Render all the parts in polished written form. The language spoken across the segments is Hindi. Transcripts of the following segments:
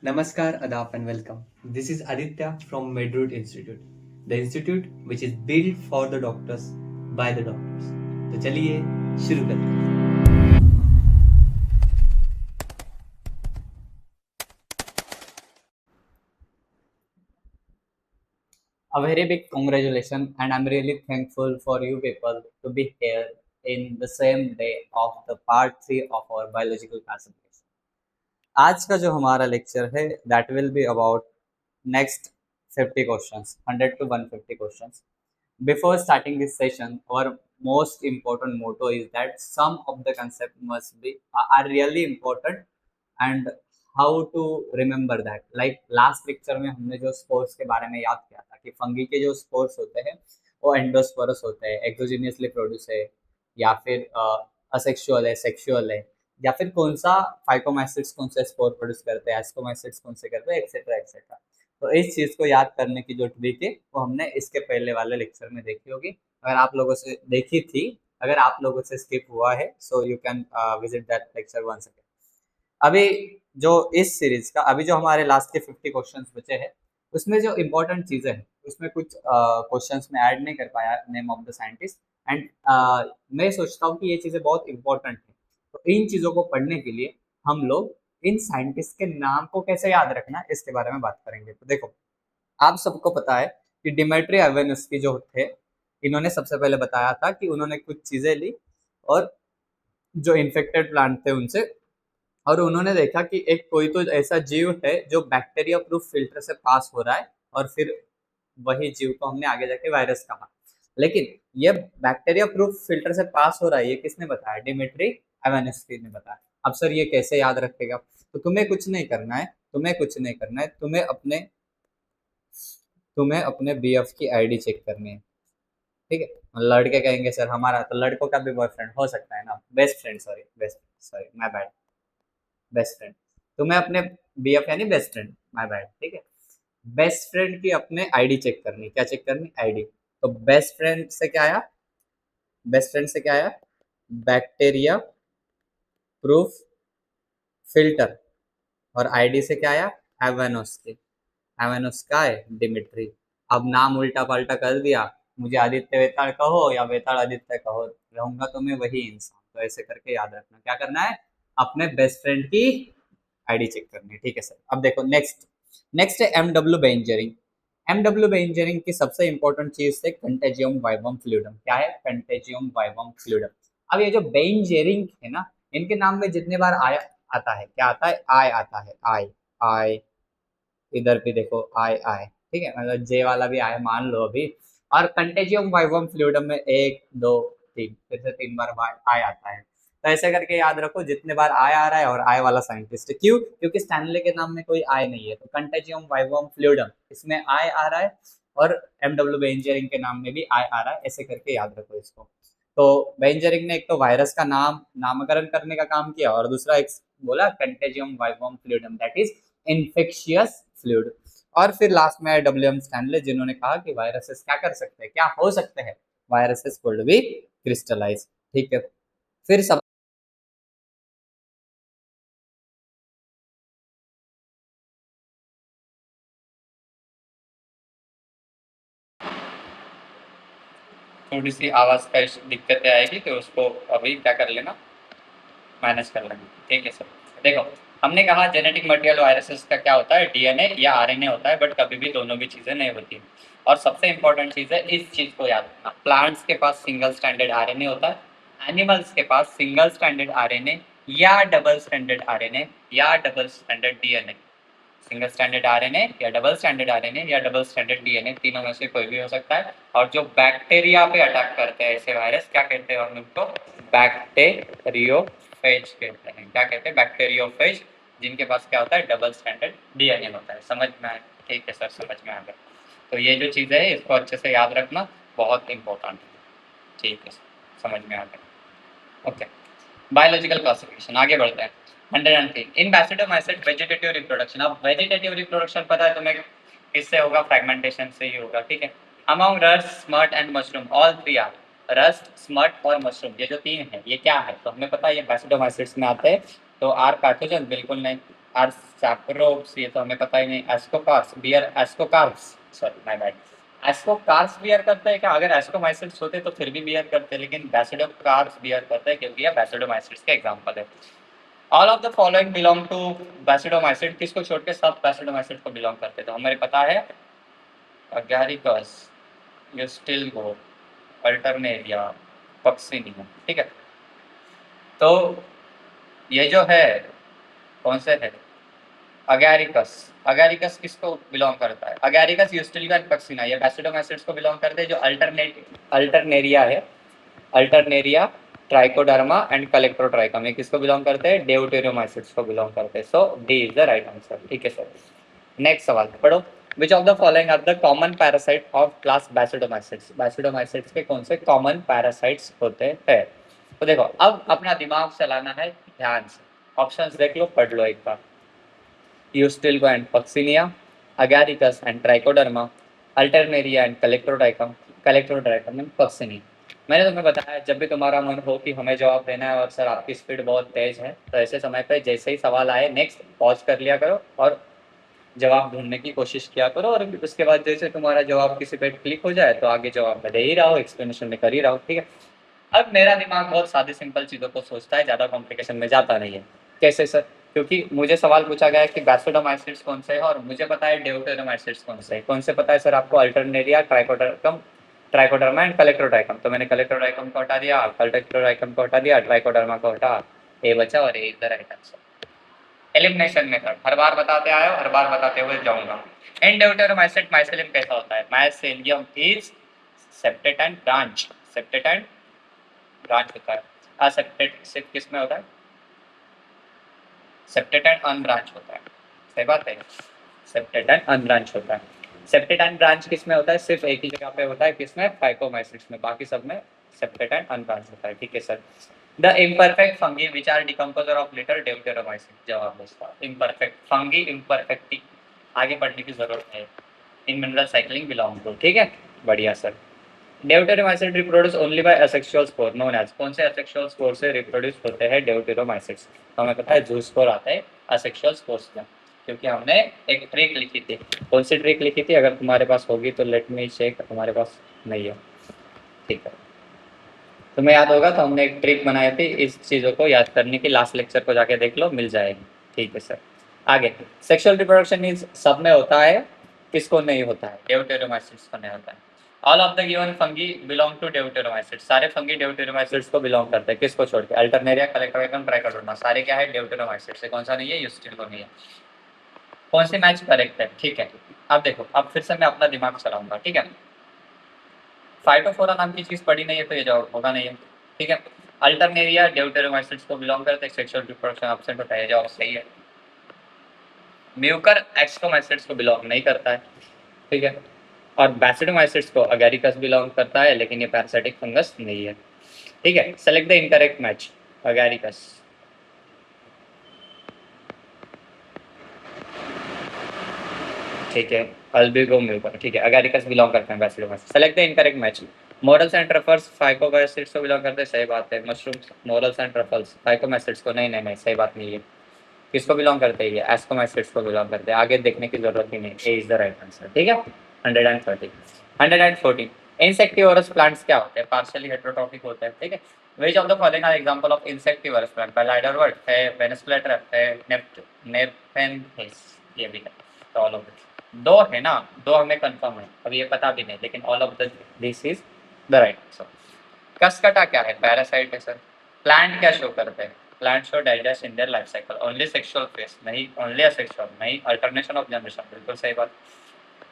Namaskar, Adap, and welcome. This is Aditya from MedRoot Institute, the institute which is built for the doctors by the doctors. तो चलिए शुरू करते हैं. A very big congratulations, and I'm really thankful for you people to be here in the same day of the part 3 of our biological classification. आज का जो हमारा लेक्चर है that will be about next 50 questions, 100 to 150 questions. Before starting this session, our most important motto is that some of the concepts must be are really important and how to remember that. Like last lecture में हमने जो स्पोर्स के बारे में याद किया था कि फंगी के जो स्पोर्स होते हैं वो एंडोस्पोरस होते हैं, एक्सोजीनियसली प्रोड्यूस है या फिर असेक्सुअल है, सेक्सुअल है, या फिर कौन सा फाइकोमाइसिट्स कौन से स्पोर प्रोड्यूस करते हैं, एस्कोमाइसिट्स कौन से करते हैं, एक्सेट्रा एक्सेट्रा. तो इस चीज़ को याद करने की जो ट्रिक है वो हमने इसके पहले वाले लेक्चर में देखी होगी. अगर आप लोगों से देखी थी, अगर आप लोगों से स्किप हुआ है, so you can visit that lecture once again. अभी जो इस सीरीज का अभी जो हमारे लास्ट के 50 क्वेश्चंस बचे हैं उसमें जो इम्पोर्टेंट चीज़ें हैं उसमें कुछ क्वेश्चंस में ऐड नहीं कर पाया name of the scientist. And मैं सोचता हूँ कि ये चीज़ें बहुत इंपॉर्टेंट है. तो इन चीज़ों को पढ़ने के लिए हम लोग इन साइंटिस्ट के नाम को कैसे याद रखना है इसके बारे में बात करेंगे. तो देखो, आप सबको पता है कि डिमेट्री एवेनुस्की जो थे, इन्होंने सबसे पहले बताया था कि उन्होंने कुछ चीज़ें ली और जो इन्फेक्टेड प्लांट थे उनसे, और उन्होंने देखा कि एक कोई तो ऐसा जीव है जो बैक्टीरिया प्रूफ फिल्टर से पास हो रहा है, और फिर वही जीव को हमने आगे जाके वायरस कहा. लेकिन ये बैक्टीरिया प्रूफ फिल्टर से पास हो रहा है, ये किसने बताया? डिमिट्री एवेनुस्की ने बताया. अब सर ये कैसे याद रखेगा? तो तुम्हें कुछ नहीं करना है, तुम्हें अपने बीएफ की आईडी चेक करनी है. ठीक है. लड़के कहेंगे सर हमारा, तो लड़कों का भी बॉयफ्रेंड हो सकता है ना, best friend, sorry my bad, best friend. तुम्हें अपने बीएफ यानी बेस्ट फ्रेंड, माय बैड, ठीक है, बेस्ट फ्रेंड की अपने आईडी चेक करनी. क्या चेक करनी? आईडी. तो बेस्ट फ्रेंड से क्या आया? Bacteria proof filter. और आईडी से क्या आया? एवेनोस्की. एवेनोस्का है डिमिट्री. अब नाम उल्टा पल्टा कर दिया, मुझे आदित्य वेताल कहो या वेताल आदित्य कहो, रहूंगा तो मैं वही इंसान. तो ऐसे करके याद रखना. क्या करना है? अपने बेस्ट फ्रेंड की आईडी चेक करनी है. ठीक है सर. अब देखो नेक्स्ट नेक्स्ट है एमडब्ल्यू बेंजरिंग. एमडब्ल्यू बेंजरिंग की सबसे इंपॉर्टेंट चीज है कंटेजियम वाइवम फ्लूइडम. क्या है? Contagium vivum fluidum. अब ये जो बेंजरिंग है ना, इनके नाम में जितने बार आया आता है, क्या आता है? आई आता है. आई आई, इधर भी देखो आई आई, ठीक है, मतलब जे वाला भी आई मान लो अभी. और कंटेजियम वाइवम फ्लूइडम में एक दो तीन, फिर से 3 बार आई आता है. तो ऐसे करके याद रखो जितने बार आई आ रहा है, और आई वाला साइंटिस्ट है. क्यों? क्योंकि स्टैनले के नाम में कोई आई नहीं है, तो कंटेजियम वाइवम फ्लूइडम इसमें आई आ रहा है, और एमडब्ल्यू बेंजरिंग के नाम में भी आई आ रहा है. ऐसे करके याद रखो इसको. तो बेंजरिंग ने एक तो वायरस का नामकरण करने का काम किया, और दूसरा एक बोला contagium vivum fluidum, that is infectious fluid. और फिर लास्ट में डब्ल्यू एम स्टैनले, जिन्होंने कहा कि वायरसेस क्या कर सकते हैं, क्या हो सकते हैं? Viruses could be crystallise. ठीक है. फिर सब थोड़ी सी आवाज का दिक्कतें आएगी, तो उसको अभी क्या कर लेना, मैनेज कर लेंगे. ठीक है सर. देखो, हमने कहा जेनेटिक मटेरियल वायरसेस का क्या होता है? डीएनए या आरएनए होता है, बट कभी भी दोनों भी चीज़ें नहीं होती. और सबसे इंपॉर्टेंट चीज़ है, इस चीज़ को याद रखना, प्लांट्स के पास सिंगल स्टैंडर्ड आरएनए होता है, एनिमल्स के पास सिंगल स्टैंडर्ड आरएनए या डबल स्टैंडर्ड आरएनए या double standard DNA. Single standard RNA या डबल स्टैंडर्ड आरएनए या डबल स्टैंडर्ड डीएनए, तीनों में से कोई भी हो सकता है. और जो बैक्टीरिया पे अटैक करते हैं ऐसे वायरस, क्या कहते हैं हम उनको? बैक्टेरियोफेज कहते हैं. क्या कहते हैं? बैक्टेरियोफेज, जिनके पास क्या होता है? डबल स्टैंडर्ड डीएनए होता है. समझ में आया? ठीक है सर, समझ में आ गया. तो ये जो चीज़ है इसको अच्छे से याद रखना, बहुत इंपॉर्टेंट है. ठीक है, समझ में आ गया. ओके, बायोलॉजिकल क्लासिफिकेशन आगे बढ़ते हैं. 103 इन बैसिडोमाइसिड वेजिटेटिव रिप्रोडक्शन. अब वेजिटेटिव रिप्रोडक्शन पता है तुम्हें किससे होगा? फ्रैगमेंटेशन से ही होगा. ठीक है. Among rust, smut and mushroom, all three are. Rust, smut और मशरूम, ये जो तीन है ये क्या है? तो हमें पता है ये बैसिडोमाइसिड्स में आते हैं. तो आर पैथोजन? बिल्कुल नहीं. आर सैप्रोब्स, ये तो हमें पता ही नहीं। Ascocarps bear, ascocarps, sorry my bad, ascocarps bear करते हैं क्या? अगर एस्कोमाइसिट्स होते तो फिर भी बियर करते, लेकिन बैसिडोकार्स बियर करते हैं क्योंकि ये बैसिडोमाइसिट्स के एग्जांपल है। All of the following belong to basidiomycete, किसको छोड़ के सब बैसिडोमाइसिट को बिलोंग करते, तो हमें पता है अगैरिकस, यूस्टिलगो, अल्टरनेरिया, पक्सिनिया, ठीक है। तो ये जो है कौन से है? अगैरिकस, अगैरिकस किसको बिलोंग करता है? अगैरिकस, यूस्टिलिया एंड पक्सिना, ये बैसिडोमाइसिट्स को बिलोंग करते हैं। जो अल्टरनेरिया है, अल्टरनेरिया, ट्राइकोडर्मा एंड कलेक्ट्रोट्राइकम, ये किसको बिलोंग करते हैं? ड्यूटेरियोमाइसिट्स को बिलोंग करते हैं। So D is the right answer, ठीक है सर। नेक्स्ट सवाल पढ़ो। Which of the following are the common parasite of class basidiomycetes, basidiomycetes के कौन से कॉमन पैरासाइट्स होते हैं? तो देखो, अब अपना दिमाग चलाना है ध्यान से, ऑप्शंस देख लो, पढ़ लो एक बार। Ustilago and Puccinia, Agaricus and Trichoderma, Alternaria and Colletotrichum and Puccinia. मैंने तुम्हें बताया जब भी तुम्हारा मन हो कि हमें जवाब देना है और सर आपकी स्पीड बहुत तेज है, तो ऐसे समय पे जैसे ही सवाल आए नेक्स्ट पॉज कर लिया करो और जवाब ढूंढने की कोशिश किया करो, और उसके बाद जैसे तुम्हारा जवाब किसी पे क्लिक हो जाए तो आगे जवाब में दे ही रहो, एक्सप्लेनेशन में कर ही रहो, ठीक है। अब मेरा दिमाग बहुत सादी सिंपल चीज़ों को सोचता है, ज़्यादा कॉम्प्लिकेशन में जाता नहीं है। कैसे सर? क्योंकि मुझे सवाल पूछा गया है कि बैसिडोमाइसिट्स कौन से है, और मुझे पता है ड्यूटेरोमाइसिट्स कौन से है। कौन से पता है सर आपको? Alternaria, Trichoderma and Colletotrichum. तो मैंने कलेक्ट्रोट्राइकम को हटा दिया, कलेक्ट्रोट्राइकम को हटा दिया, ट्राइकोडर्मा को हटा, ए बचा और A is the right answer. Elimination method हर बार बताते आए हो, हर बार बताते हुए जाऊंगा। इन ड्यूटेरोमाइसिट माइसेलियम कैसा होता है? Mycelium is septate and branch, septate and branch होता है। असेप्टेड सिर्फ किस में होता है? सेप्टेड एंड अनब्रांच होता है, सही बात है। सेप्टेड एंड अनब्रांच होता है। सेप्टेड एंड ब्रांच किस में होता है? सिर्फ एक ही जगह पे होता है, किसमें? फाइकोमाइसिट्स में। बाकी सब में सेप्टेड एंड अनब्रांच होता है, ठीक है sir. The imperfect fungi which are decomposer of litter deuteromycete, जवाब इसका इम्परफेक्ट फंगी, इम्परफेक्टी आगे पढ़ने की जरूरत है। In mineral cycling belong to, ठीक है, बढ़िया sir. Deuteromycete reproduce only by asexual spore known as, कौन से असेक्सुअल स्पोर से रिप्रोड्यूस होते हैं ड्यूटेरोमाइसिट्स? तो हमें पता है जू स्पोर आता है असेक्सुअल स्पोर्स में, क्योंकि हमने एक ट्रिक लिखी थी। कौन सी ट्रिक लिखी थी? अगर तुम्हारे पास होगी तो लेट मी चेक, तुम्हारे पास नहीं है, ठीक है। तुम्हें याद होगा तो हमने एक ट्रिक बनाई थी इस चीज़ों को याद करने की, लास्ट लेक्चर को जाके देख लो, मिल जाएगी, ठीक है सर। आगे, सेक्सुअल रिप्रोडक्शन मींस सब में होता है, किसको नहीं होता है? ड्यूटेरोमाइसिट्स को नहीं होता है। All of the given fungi belong to deuteromycetes, सारे फंगी ड्यूटेरोमाइसिट्स को बिलोंग करते हैं, किसको छोड़ के? अल्टरनेरिया, कलेक्टोट्राइकम, ट्राइकोडर्मा, सारे क्या है? ड्यूटेरोमाइसिट्स से। कौन सा नहीं है? यूस्टिल्गो नहीं है। कौन सी मैच करेक्ट है? ठीक है, अब देखो, अब फिर से मैं अपना दिमाग चलाऊंगा, ठीक है। फाइटोफोरा नाम की चीज पड़ी नहीं है तो ये जवाब होगा नहीं है, ठीक है। अल्टरनेरिया ड्यूटेरोमाइसिट्स को बिलोंग करते हैं, सेक्सुअल रिप्रोडक्शन एब्सेंट होता है, जवाब सही है। म्यूकर एक्सोमाइसिट्स को बिलोंग नहीं करता है, ठीक है। और बैसिडोमाइसिट्स को अगैरिकस बिलोंग करता है, लेकिन ये पैरासिटिक फंगस नहीं है, ठीक है। Select the incorrect match, Agaricus, ठीक है। अल्बिगो म्यूकर, ठीक है, अगैरिकस बिलोंग करते हैं basidiomycetes. Select the incorrect match, morels and truffles phycomycetes को बिलोंग करते हैं, सही बात है। Mushrooms, morels and truffles phycomycetes को नहीं, नहीं नहीं, सही बात नहीं है। किसको बिलोंग करते हैं? ये एस्कोमाइसिट्स को बिलोंग करते हैं, आगे देखने की जरूरत ही नहीं, ए इज द राइट आंसर, ठीक है। 130, 114, इंसेक्टिवोरस प्लांट्स क्या होते हैं? पार्शियली हेटेरोट्रॉपिक होते हैं, ठीक है। Which of the following are example of insectivorous plant? Bladderwort है, वेनिस्प्लेटर है, नेपथेंथिस, ये भी है। तो ऑल ऑफ दो है ना, दो हमें कंफर्म है, अब ये पता भी नहीं, लेकिन all of this is the right answer. Cuscuta क्या है? पैरासाइट है सर। प्लांट क्या शो करते हैं? Plant show digest in their life cycle, only sexual face नहीं, ओनली असेक्सुअल नहीं, अल्टरनेशन ऑफ जनरेशन, बिल्कुल सही बात।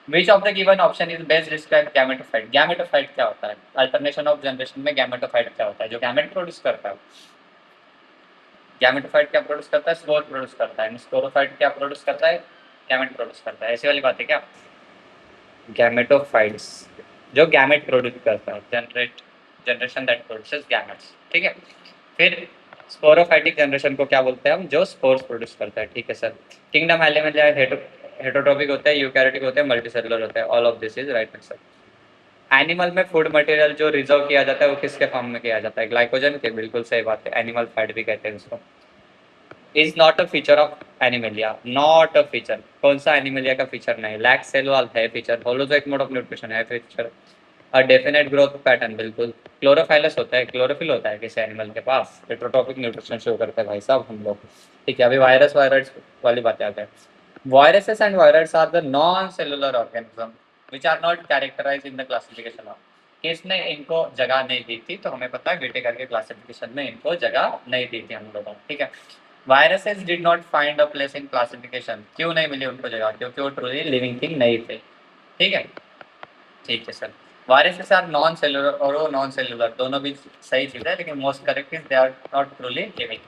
विच of the given option is best describe gametophyte? Gametophyte क्या होता है? अल्टरनेशन ऑफ जनरेशन में गैमेटोफाइट क्या होता है? जो गैमेट प्रोड्यूस करता है। गैमेटोफाइट क्या प्रोड्यूस करता है? स्पोर प्रोड्यूस करता है। स्पोरोफाइट क्या प्रोड्यूस करता है? गैमेट प्रोड्यूस करता है, ऐसी वाली बात है क्या? गैमेटोफाइट्स जो गैमेट प्रोड्यूस करता है, जनरेशन दैट प्रोड्यूसेस गैमेट्स, ठीक है। फिर स्पोरोफाइटिक जनरेशन को क्या बोलते हैं हम? जो स्पोर्स प्रोड्यूस करता है, ठीक है सर। किंगडम एलिमेंट हेटरोट्रॉपिक होते हैं, यूकैरियोटिक होते हैं, मल्टीसेलुलर होते हैं, all of this is right answer. Animal में फूड मटेरियल जो रिजर्व किया जाता है वो किसके फॉर्म में किया जाता है? ग्लाइकोजन के, बिल्कुल सही बात है, एनिमल फैट भी कहते हैं उसको। Is not a feature of animalia, not a feature. कौन सा एनिमेलिया का फीचर नहीं? लैक सेल वॉल है feature, holozoic mode of nutrition है फीचर, और डेफिनेट ग्रोथ पैटर्न बिल्कुल। क्लोरोफाइलस होता है, क्लोरोफिल होता है किसी एनिमल के पास, हेटेरोट्रॉपिक न्यूट्रिशन शो करते हैं भाई साहब हम लोग। ठीक है, अभी वायरस वायरस वाली बातें आते हैं। Viruses and virus are the non cellular organism which are not characterized in the classification of. किसने इनको जगह नहीं दी थी? तो हमें पता है विटेकर के क्लासिफिकेशन में इनको जगह नहीं दी थी हम लोगों। ठीक है, viruses did not find a place in classification. क्यों नहीं मिली उनको जगह? क्योंकि वो ट्रूली लिविंग थिंग नहीं थे। ठीक है, ठीक है sir. Viruses are non cellular और वो नॉन सेलुलर दोनों भी सही चीज है, लेकिन most correct is they are not truly living.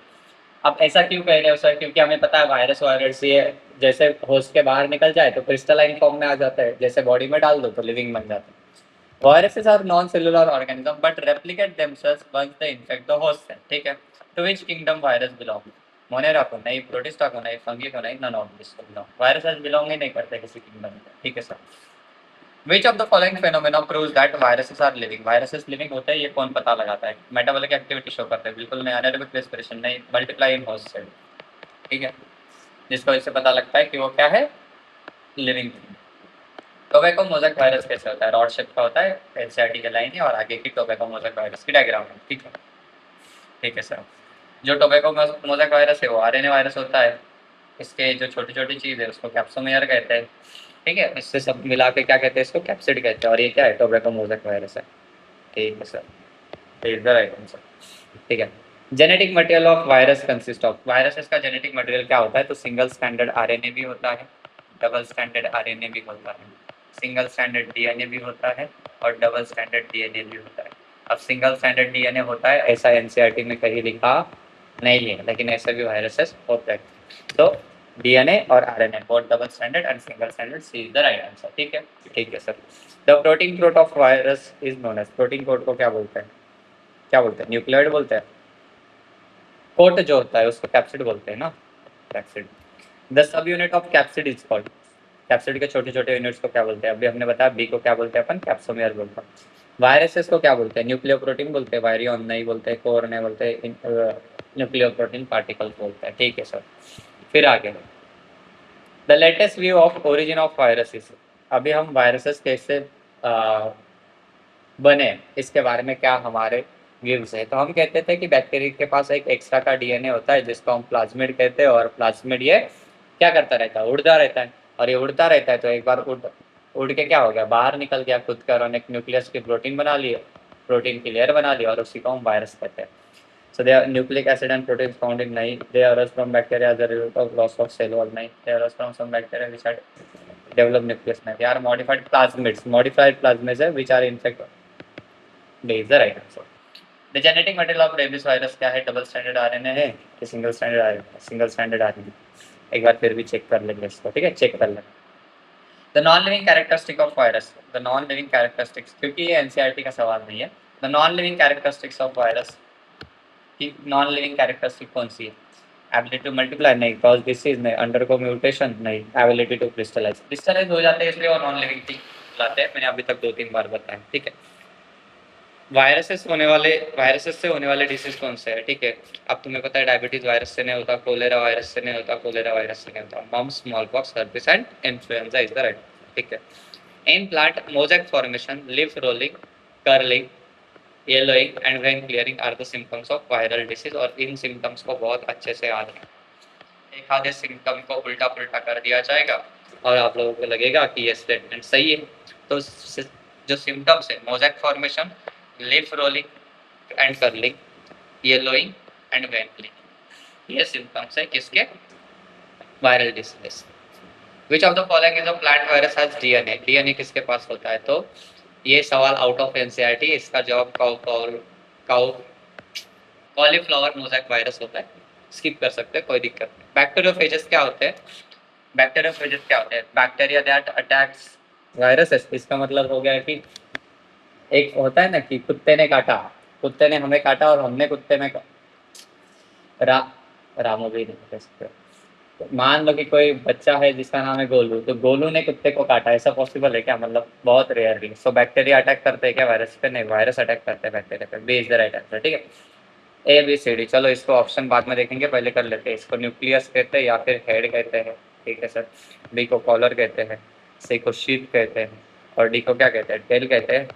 अब ऐसा क्यों कह रहे हो सर? क्योंकि हमें पता है वायरस वायरस ये जैसे होस्ट के बाहर निकल जाए तो क्रिस्टलाइन फॉर्म में आ जाता है, जैसे बॉडी में डाल दो तो लिविंग बन जाता है। Viruses are non-cellular organisms but replicate themselves once they infect the host cell. ठीक है, to which kingdom virus belong? Monera को नहीं, प्रोटिस्टा को नहीं, फंगी को नहीं, नन ऑफ दिस को बिलोंग। वायरसेस बिलोंग ही नहीं करते किसी किंगडम में। ठीक है sir. Which of the following phenomena proves that viruses are living? Viruses living होते हैं, ये कौन पता लगाता है? मेटाबॉलिक एक्टिविटी शो करते हैं, बिल्कुल नहीं। एनारोबिक रेस्पिरेशन नहीं। मल्टीप्लाई इन होस्ट सेल, ठीक है, जिसको इससे पता लगता है कि वो क्या है? लिविंग। टोबैको मोज़ेक वायरस कैसे होता है? रॉड शेप का होता है, एनसीईआरटी की लाइन है और आगे की टोबैको मोज़ेक वायरस की डायग्राम है। ठीक है, ठीक है सर। जो टोबैको मोज़ेक वायरस है वो आरएनए वायरस होता है। इसके जो छोटी-छोटी चीज़ है उसको कैप्सोमेयर कहते हैं। ठीक है, इससे सब मिला के क्या कहते हैं? इसको कैप्सिड कहते हैं। और ये क्या है? टोबैको मोज़ेक वायरस है। ठीक है sir, is the right answer. ठीक है, genetic material of virus consist of. Viruses का जेनेटिक मटेरियल क्या होता है? तो सिंगल स्टैंडर्ड आरएनए भी होता है, डबल स्टैंडर्ड आरएनए भी होता है, सिंगल स्टैंडर्ड डीएनए भी होता है और डबल स्टैंडर्ड डीएनए भी होता है। अब सिंगल स्टैंडर्ड डीएनए होता है ऐसा एनसीईआरटी में कहीं लिखा नहीं है, लेकिन ऐसे भी वायरसेस होते हैं। तो डीएनए और RNA both double standard and single standard, C is the right answer. ठीक है, ठीक है sir. The protein code of virus is known as. Protein code को क्या बोलते हैं? क्या बोलते हैं? न्यूक्लियोइड बोलते हैं। कोट जो होता है उसको कैप्सिड बोलते हैं ना, capsid. The sub unit of capsid is called. Capsid के छोटे छोटे यूनिट्स को क्या बोलते हैं? अभी हमने बताया बी को क्या बोलते हैं अपन? कैप्सोमेयर बोलते हैं। वायरसेस को क्या बोलते हैं? न्यूक्लियोप्रोटीन बोलते हैं, वायरियन नहीं बोलते, कोर नहीं बोलते, न्यूक्लियोप्रोटीन पार्टिकल्स बोलते हैं। ठीक है सर, फिर आगे the latest view of origin of viruses. अभी हम वायरसेस कैसे बने इसके बारे में क्या हमारे व्यूज है। तो हम कहते थे कि बैक्टीरिया के पास एक एक्स्ट्रा का डीएनए होता है जिसको हम प्लाज्मिड कहते हैं, और प्लाज्मिड ये क्या करता रहता है? उड़ता रहता है, और ये उड़ता रहता है तो एक बार उड़ के क्या हो गया? बाहर निकल गया खुद का, और एक न्यूक्लियस की प्रोटीन बना ली, प्रोटीन की लेयर बना ली, और उसी को हम वायरस कहते हैं। So they are nucleic acid and proteins found in nahi. They arose from bacteria as a result of loss of cell wall nahi. They arose from some bacteria which had developed nucleus nahi. They are modified plasmids. Modified plasmids है which are infect. D is the right answer. The genetic material of rabies virus क्या है? डबल स्टैंडर्ड आरएनए है कि single standard RNA? Single standard RNA. एक बार फिर भी चेक कर लेंगे इसको, ठीक है, चेक कर लेंगे। The non living characteristic of virus. The non living characteristics, क्योंकि ये एनसीईआरटी का सवाल नहीं है। The non living characteristics of virus की नॉन लिविंग कैरेक्टरिस्टिक कौन सी है? एबिलिटी टू मल्टीप्लाई नहीं, कॉज डिसीज नहीं, अंडरगो म्यूटेशन नहीं, एबिलिटी टू क्रिस्टलाइज। क्रिस्टलाइज हो जाते हैं इसलिए और नॉन लिविंग थिंग लाते हैं, मैंने अभी तक 2-3 बार बताया। ठीक है, वायरसेस से होने वाले डिसीज कौन से है? ठीक है, अब तुम्हें पता है डायबिटीज वायरस से नहीं होता, कोलेरा वायरस से नहीं होता, कोलेरा वायरस से नहीं होता, mumps, smallpox, herpes and influenza is the right. ठीक है, in plant mosaic formation, leaf rolling, curling, yellowing and vein clearing are the symptoms of viral disease. और इन सिम्टम्स को बहुत अच्छे से याद रखें। एक आधे सिम्टम को उल्टा पुल्टा कर दिया जाएगा और आप लोगों को लगेगा कि ये स्टेटमेंट सही है। तो जो सिम्टम्स है, mosaic formation, leaf rolling and curling, yellowing and vein clearing, ये सिम्टम्स है किसके? Viral disease. Which of the following is a plant virus has DNA. DNA किसके पास होता है? तो ये सवाल आउट ऑफ एनसीईआरटी, इसका जवाब कॉलीफ्लावर मोज़ेक वायरस होता है। स्किप कर सकते हैं, कोई दिक्कत नहीं। बैक्टीरियोफेजेस क्या होते हैं? बैक्टीरियोफेजेस क्या होते हैं? Bacteria that attacks viruses. इसका मतलब हो गया कि एक होता है ना कि कुत्ते ने काटा, कुत्ते ने हमें काटा और हमने कुत्ते में रामो भी नहीं कह सकते। तो मान लो कि कोई बच्चा है जिसका नाम है गोलू, तो गोलू ने कुत्ते को काटा, ऐसा पॉसिबल है क्या? मतलब बहुत रेयरली। सो बैक्टीरिया अटैक करते हैं क्या वायरस पे? नहीं, वायरस अटैक करते हैं बैक्टीरिया पे। B is the right answer. ठीक है, ABCD, चलो इसको ऑप्शन बाद में देखेंगे, पहले कर लेते हैं। इसको न्यूक्लियस कहते हैं या फिर हेड कहते हैं, ठीक है सर। बी को कॉलर कहते हैं, सी को शीट कहते हैं, और डी को क्या कहते हैं, टेल कहते हैं,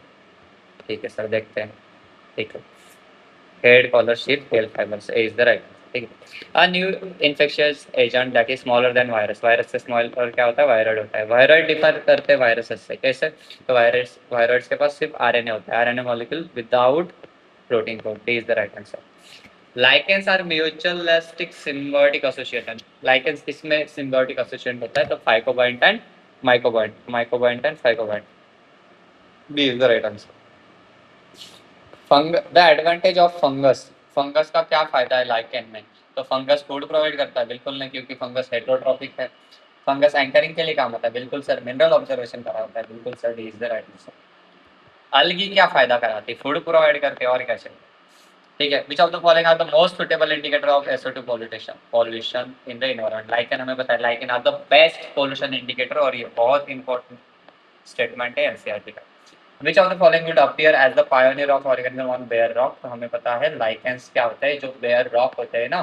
ठीक है सर। देखते हैं, ठीक है। Head, collar, sheath, tail fibres, A is the right, ठीक है। A new infectious agent that is smaller than virus, virus से स्मॉल और क्या होता है, वायरॉइड होता है। वायरॉइड डिफर करते हैं वायरसेस से, कैसे? तो वायरस के पास सिर्फ आरएनए होता है, RNA molecule without protein code, D is the right answer. Lichens are mutualistic symbiotic association, lichens इसमें सिम्बायोटिक एसोसिएशन होता है, तो phycobiont and mycobiont and phycobiont, B is the right answer. The advantage of fungus, fungus का क्या फायदा है लाइकेन में? तो फंगस फूड प्रोवाइड करता है, बिल्कुल नहीं, क्योंकि फंगस हेटेरोट्रॉपिक है। फंगस एंकरिंग के लिए काम आता है, बिल्कुल सर। मिनरल ऑब्जर्वेशन करा होता है, बिल्कुल sir, D is the right answer. Algae क्या फायदा कराती है? फूड प्रोवाइड करते हैं, और क्या चाहिए, ठीक है। Which of the following are the most suitable indicator of SO2 pollution in the environment? Lichen हमें पता है, lichen are the best pollution indicator, और ये बहुत इंपॉर्टेंट स्टेटमेंट है NCERT का। Which of the following would appear as the pioneer of organism on bare rock? तो हमें पता है लाइकेंस क्या होता है, जो बेयर रॉक होते हैं ना,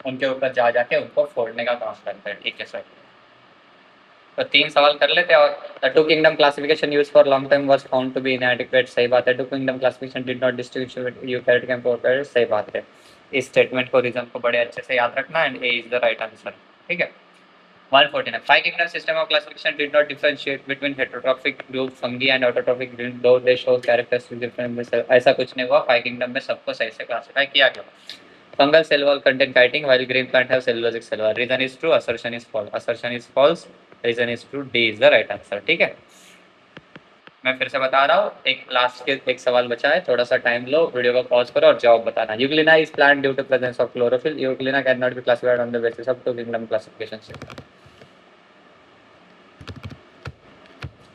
उनके ऊपर जा जाके उनको फोड़ने का काम करते हैं, ठीक है सर। तो 3 सवाल कर लेते हैं। और the two kingdom classification used for long time was found to be inadequate, सही बात है। Two kingdom classification did not distinguish eukaryotic and prokaryotic, सही बात है। इस स्टेटमेंट को, रीजन को बड़े अच्छे से याद रखना, and A is the right answer, ठीक है। 149. Five kingdom system of classification did not differentiate between heterotrophic group fungi and autotrophic group, though they show characteristics different. ऐसा कुछ नहीं हुआ, 5 kingdom में सबको सही से क्लासिफाई किया गया। Fungal cell wall contain chitin while green plant have cellulosic cell wall. Reason is true, assertion is false. Assertion is false, reason is true, D is the right answer, ठीक है। मैं फिर से बता रहा हूँ, एक लास्ट के एक सवाल बचा है, थोड़ा सा टाइम लो, वीडियो को पॉज करो और जवाब बताना। Euglena is plant due to presence of chlorophyll. Euglena can not be classified on the basis of two kingdom classification system.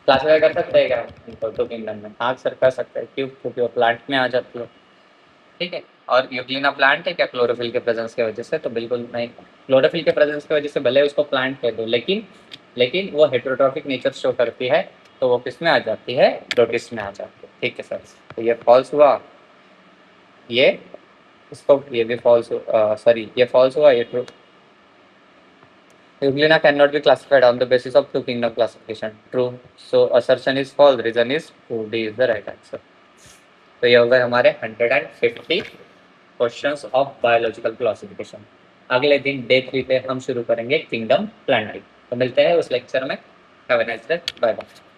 Classify कर सकते हैं क्या इनको टू किंगडम में? हाँ सर कर सकते हैं, क्यों? क्योंकि वो प्लांट में आ जाती है, ठीक है। और यूग्लिना प्लांट है क्या क्लोरोफिल के प्रेजेंस की वजह से? तो बिल्कुल नहीं। क्लोरोफिल के प्रेजेंस की वजह से भले उसको प्लांट कह दो, लेकिन वो हेटेरोट्रॉपिक नेचर शो करती है, तो वो किस में आ जाती है, प्रोटिस्ट में आ जाती है, ठीक है सर। तो ये फॉल्स हुआ, ये इसको, ये भी फॉल्स, सॉरी ये फॉल्स हुआ, ये true. Euglena cannot be classified on the basis of two kingdom classification. True. So assertion is false. Reason is true. D is the right answer. तो ये हो गए हमारे 150 क्वेश्चंस ऑफ बायोलॉजिकल क्लासिफिकेशन। अगले दिन डे 3 पे हम शुरू करेंगे किंगडम प्लांटिंग। तो मिलते हैं उस लेक्चर में। Have a nice day, bye bye.